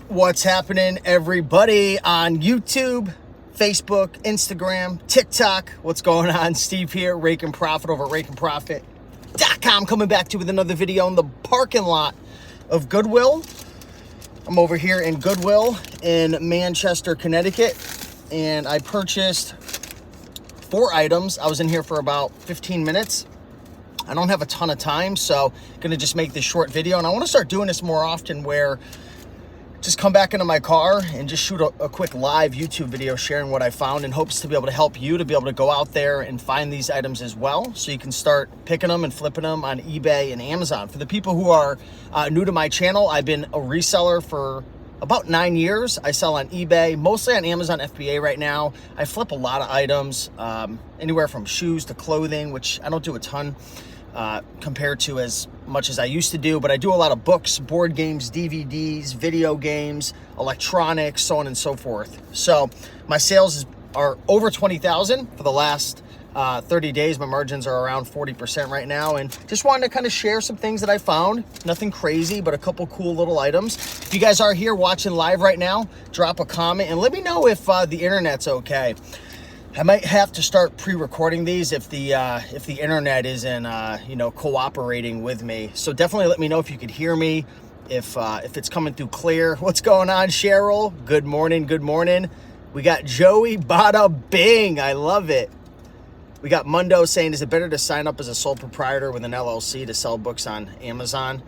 What's happening, everybody on YouTube, Facebook, Instagram, TikTok? What's going on? Steve here, Rake and Profit over at rakeandprofit.com, coming back to you with another video in the parking lot of Goodwilll. I'm over here in Goodwilll in Manchester, Connecticut, and I purchased 4 items. I was in here for about 15 minutes. I don't have a ton of time, so I'm gonna just make this short video, and I want to start doing this more often where just come back into my car and just shoot a quick live YouTube video sharing what I found in hopes to be able to help you to be able to go out there and find these items as well, so you can start picking them and flipping them on eBay and Amazon. For the people who are new to my channel, I've been a reseller for about 9 years. I sell on eBay, mostly on Amazon FBA right now. I flip a lot of items, anywhere from shoes to clothing, which I don't do a ton compared to as much as I used to do, but I do a lot of books, board games, DVDs, video games, electronics, so on and so forth. So my sales are over 20,000 for the last 30 days. My margins are around 40% right now, and just wanted to kind of share some things that I found. Nothing crazy, but a couple cool little items. If you guys are here watching live right now, drop a comment and let me know if the internet's okay. I might have to start pre-recording these if the internet isn't cooperating with me. So definitely let me know if you could hear me, if it's coming through clear. What's going on, Cheryl? Good morning, good morning. We got Joey, bada bing. I love it. We got Mundo saying, is it better to sign up as a sole proprietor with an LLC to sell books on Amazon?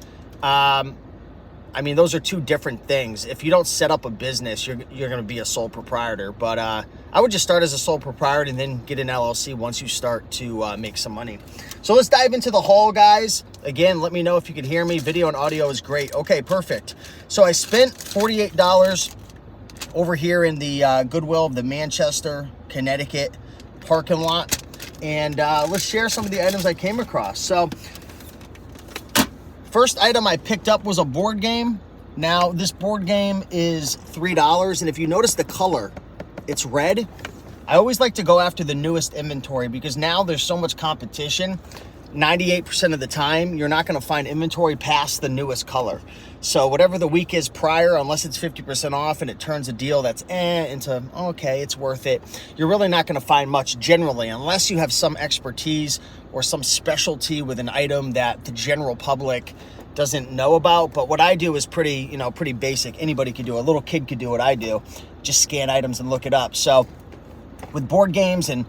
I mean, those are two different things. If you don't set up a business, you're going to be a sole proprietor. But I would just start as a sole proprietor and then get an LLC once you start to make some money. So let's dive into the haul, guys. Again, let me know if you can hear me. Video and audio is great. Okay, perfect. So I spent $48 over here in the Goodwilll of the Manchester, Connecticut parking lot. And let's share some of the items I came across. So first item I picked up was a board game. Now, this board game is $3, and if you notice the color, it's red. I always like to go after the newest inventory because now there's so much competition. 98% of the time, you're not gonna find inventory past the newest color. So whatever the week is prior, unless it's 50% off and it turns a deal that's into, okay, it's worth it, you're really not gonna find much generally, unless you have some expertise or some specialty with an item that the general public doesn't know about. But what I do is pretty basic. Anybody could do it. A little kid could do what I do. Just scan items and look it up. So with board games and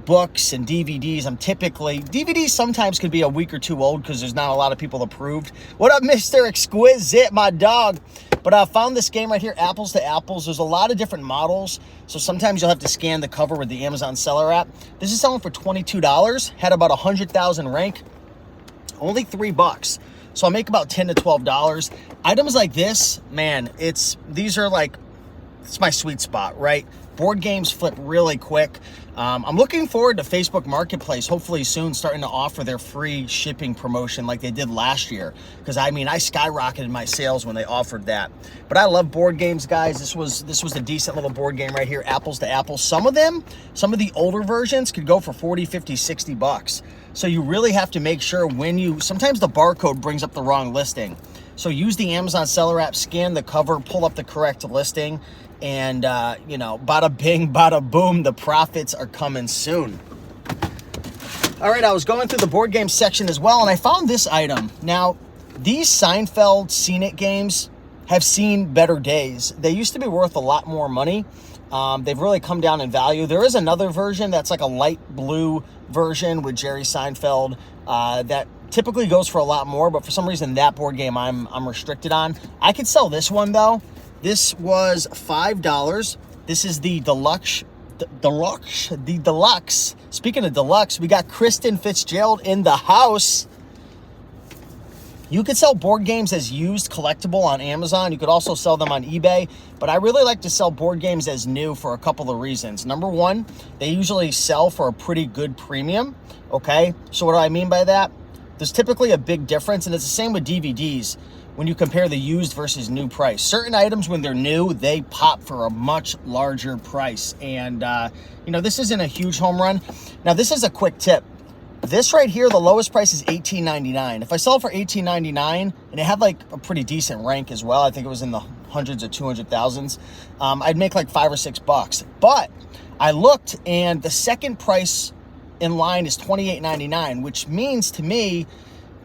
books and DVDs, DVDs sometimes could be a week or two old because there's not a lot of people approved. What up, Mr. Exquisite, my dog? But I found this game right here, Apples to Apples. There's a lot of different models, so sometimes you'll have to scan the cover with the Amazon Seller app. This is selling for $22, had about 100,000 rank, only $3. So I'll make about $10 to $12. Items like this, man, it's my sweet spot, right? Board games flip really quick. I'm looking forward to Facebook Marketplace, hopefully soon, starting to offer their free shipping promotion like they did last year. Because I skyrocketed my sales when they offered that. But I love board games, guys. This was a decent little board game right here, Apples to Apples. Some of the older versions could go for 40, 50, 60 bucks. So you really have to make sure sometimes the barcode brings up the wrong listing. So use the Amazon Seller app, scan the cover, pull up the correct listing, and bada bing, bada boom, the profits are coming soon. All right, I was going through the board game section as well, and I found this item. Now, these Seinfeld Scene It games have seen better days. They used to be worth a lot more money. They've really come down in value. There is another version that's like a light blue version with Jerry Seinfeld that typically goes for a lot more, but for some reason that board game I'm restricted on. I could sell this one though. This was $5. This is the deluxe. Speaking of deluxe, we got Kristen Fitzgerald in the house. You could sell board games as used collectible on Amazon. You could also sell them on eBay, but I really like to sell board games as new for a couple of reasons. Number one, they usually sell for a pretty good premium, okay? So what do I mean by that? There's typically a big difference, and it's the same with DVDs when you compare the used versus new price. Certain items, when they're new, they pop for a much larger price. And, this isn't a huge home run. Now, this is a quick tip. This right here, the lowest price is $18.99. If I sell it for $18.99, and it had like a pretty decent rank as well, I think it was in the hundreds of 200,000s, I'd make like $5 or $6. But I looked, and the second price in line is $28.99, which means to me,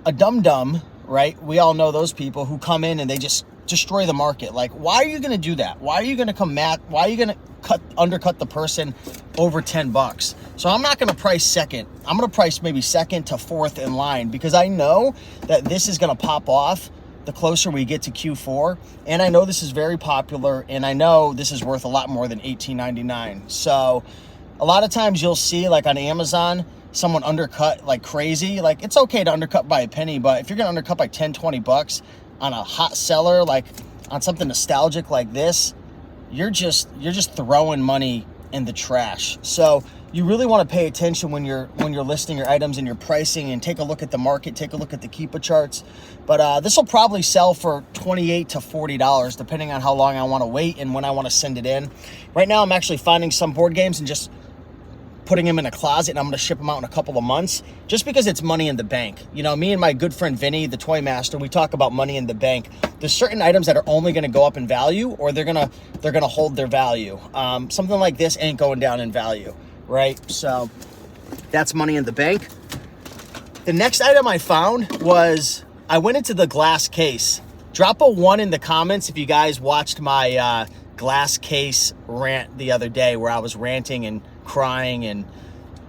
a dum-dum, right? We all know those people who come in and they just destroy the market. Like, why are you going to do that? Why are you going to why are you going to undercut the person over $10? So I'm not going to price second. I'm going to price maybe second to fourth in line, because I know that this is going to pop off the closer we get to Q4. And I know this is very popular, and I know this is worth a lot more than $18.99. So a lot of times you'll see, like on Amazon, someone undercut like crazy. Like, it's okay to undercut by a penny, but if you're going to undercut by 10, 20 bucks on a hot seller, like on something nostalgic like this, you're just throwing money in the trash. So you really want to pay attention when you're listing your items and your pricing, and take a look at the market, take a look at the Keepa charts. But this will probably sell for $28 to $40, depending on how long I want to wait and when I want to send it in. Right now, I'm actually finding some board games and just putting them in a closet, and I'm going to ship them out in a couple of months, just because it's money in the bank. You know, me and my good friend Vinny, the toy master, we talk about money in the bank. There's certain items that are only going to go up in value, or they're going to hold their value. Something like this ain't going down in value, right? So that's money in the bank. The next item I found was, I went into the glass case. Drop a 1 in the comments if you guys watched my glass case rant the other day, where I was ranting and crying and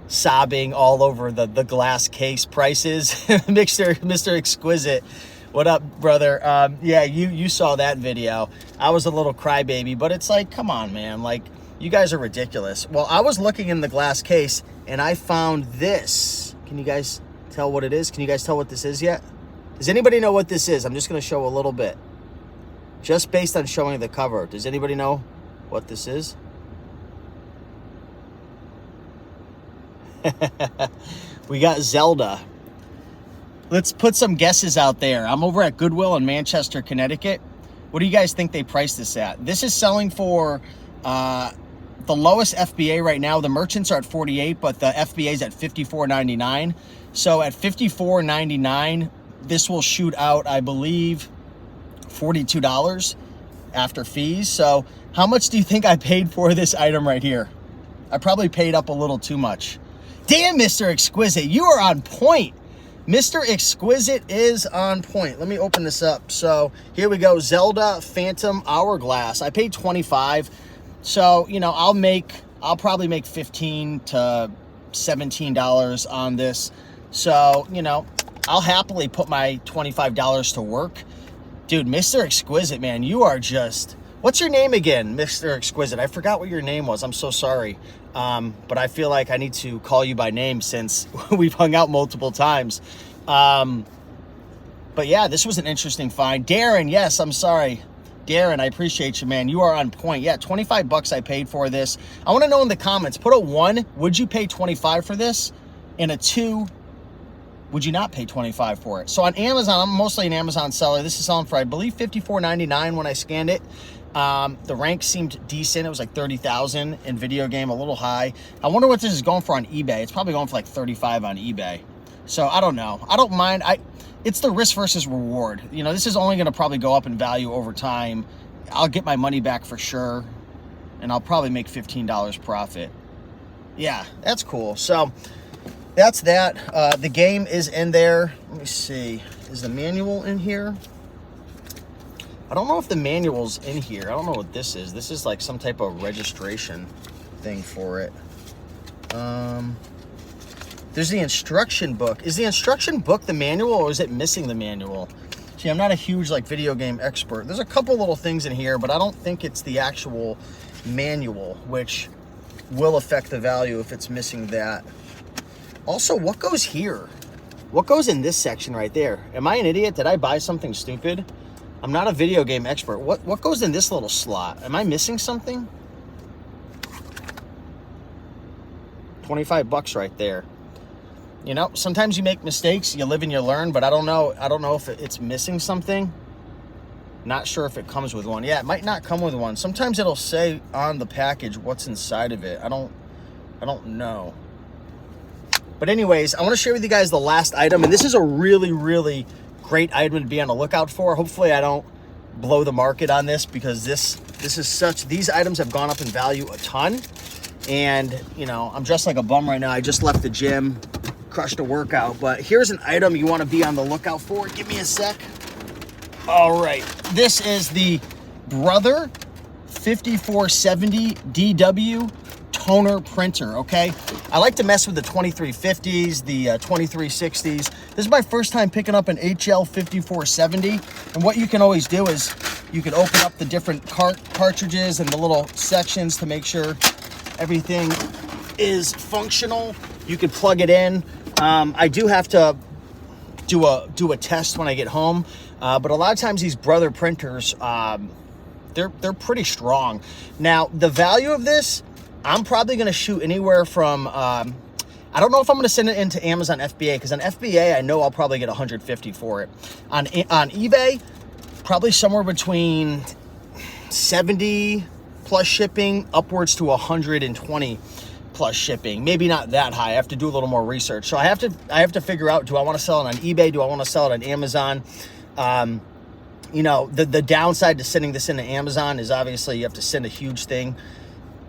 sobbing all over the glass case prices. Mr. Exquisite, what up, brother? Yeah, you saw that video. I was a little crybaby, but it's like, come on, man. Like, you guys are ridiculous. Well, I was looking in the glass case, and I found this. Can you guys tell what it is? Can you guys tell what this is yet? Does anybody know what this is? I'm just going to show a little bit, just based on showing the cover. Does anybody know what this is? We got Zelda. Let's put some guesses out there. I'm over at Goodwilll in Manchester, Connecticut. What do you guys think they priced this at? This is selling for the lowest FBA right now. The merchants are at 48, but the FBA is at $54.99. So at $54.99, this will shoot out, I believe, $42 after fees. So how much do you think I paid for this item right here? I probably paid up a little too much. Damn, Mr. Exquisite, you are on point. Mr. Exquisite is on point. Let me open this up. So here we go, Zelda Phantom Hourglass. I paid $25. So, you know, I'll probably make $15 to $17 on this. So, you know, I'll happily put my $25 to work. Dude, Mr. Exquisite, man, you are just... What's your name again, Mr. Exquisite? I forgot what your name was. I'm so sorry. But I feel like I need to call you by name since we've hung out multiple times. But yeah, this was an interesting find. Darren, yes, I'm sorry. Darren, I appreciate you, man. You are on point. Yeah, 25 bucks I paid for this. I want to know in the comments, put a 1, would you pay 25 for this? And a 2, would you not pay 25 for it? So on Amazon, I'm mostly an Amazon seller. This is selling for, I believe, $54.99 when I scanned it. The rank seemed decent. It was like 30,000 in video game, a little high. I wonder what this is going for on eBay. It's probably going for like 35 on eBay. So I don't know. I don't mind. It's the risk versus reward. You know, this is only going to probably go up in value over time. I'll get my money back for sure, and I'll probably make $15 profit. Yeah, that's cool. So that's that. The game is in there. Let me see. Is the manual in here? I don't know if the manual's in here. I don't know what this is. This is like some type of registration thing for it. There's the instruction book. Is the instruction book the manual, or is it missing the manual? See, I'm not a huge like video game expert. There's a couple little things in here, but I don't think it's the actual manual, which will affect the value if it's missing that. Also, what goes here? What goes in this section right there? Am I an idiot? Did I buy something stupid? I'm not a video game expert. What goes in this little slot? Am I missing something? 25 bucks right there. You know, sometimes you make mistakes, you live and you learn, but I don't know if it's missing something. Not sure if it comes with one. Yeah, it might not come with one. Sometimes it'll say on the package what's inside of it. I don't know. But anyways, I want to share with you guys the last item, and this is a really, really great item to be on the lookout for. Hopefully I don't blow the market on this, because this is such, these items have gone up in value a ton. And, you know, I'm dressed like a bum right now. I just left the gym, crushed a workout, but here's an item you want to be on the lookout for. Give me a sec. All right, this is the Brother 5470 DW toner printer, okay? I like to mess with the 2350s, the 2360s. This is my first time picking up an HL 5470, and what you can always do is you can open up the different cartridges and the little sections to make sure everything is functional. You could plug it in. I do have to do a test when I get home, but a lot of times these Brother printers, they're pretty strong. Now, the value of this, I'm probably going to shoot anywhere from, I don't know if I'm going to send it into Amazon FBA, because on FBA, I know I'll probably get 150 for it. On eBay, probably somewhere between 70 plus shipping upwards to 120 plus shipping. Maybe not that high. I have to do a little more research. So I have to figure out, do I want to sell it on eBay? Do I want to sell it on Amazon? You know, the downside to sending this into Amazon is obviously you have to send a huge thing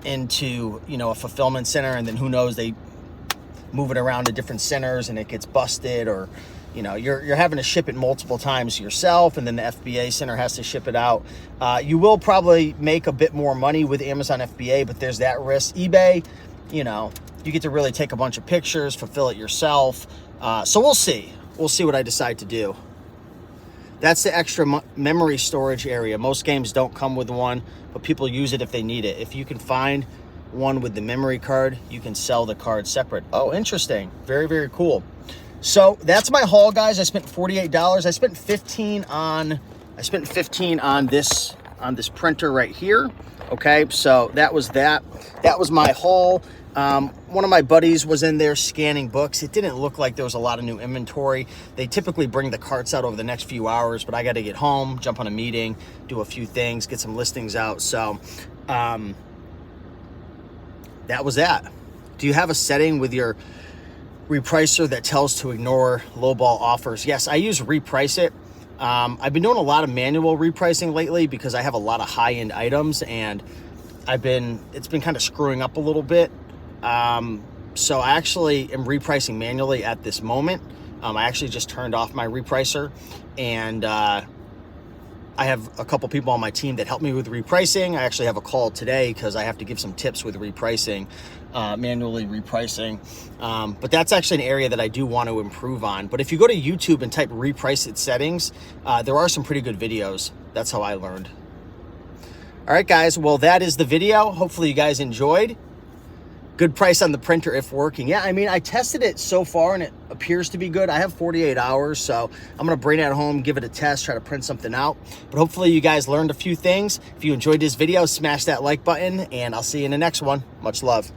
into, you know, a fulfillment center, and then who knows, they move it around to different centers and it gets busted, or, you know, you're having to ship it multiple times yourself, and then the FBA center has to ship it out. You will probably make a bit more money with Amazon FBA, but there's that risk. eBay, you know, you get to really take a bunch of pictures, fulfill it yourself. So we'll see what I decide to do. That's the extra memory storage area. Most games don't come with one, but people use it if they need it. If you can find one with the memory card, you can sell the card separate. Oh, interesting. Very, very cool. So that's my haul, guys. I spent $48. I spent 15 on this printer right here. Okay, so that was my haul. One of my buddies was in there scanning books. It didn't look like there was a lot of new inventory. They typically bring the carts out over the next few hours, but I got to get home, jump on a meeting, do a few things, get some listings out. So that was that. Do you have a setting with your repricer that tells to ignore lowball offers? Yes, I use Reprice It. I've been doing a lot of manual repricing lately because I have a lot of high-end items, and it's been kind of screwing up a little bit. So I actually am repricing manually at this moment. I actually just turned off my repricer, and I have a couple people on my team that help me with repricing. I actually have a call today because I have to give some tips with repricing, manually repricing. But that's actually an area that I do want to improve on. But if you go to YouTube and type Reprice It settings, there are some pretty good videos. That's how I learned. All right, guys. Well, that is the video. Hopefully you guys enjoyed. Good price on the printer if working. Yeah, I mean, I tested it so far and it appears to be good. I have 48 hours, so I'm gonna bring it at home, give it a test, try to print something out. But hopefully you guys learned a few things. If you enjoyed this video, smash that like button, and I'll see you in the next one. Much love.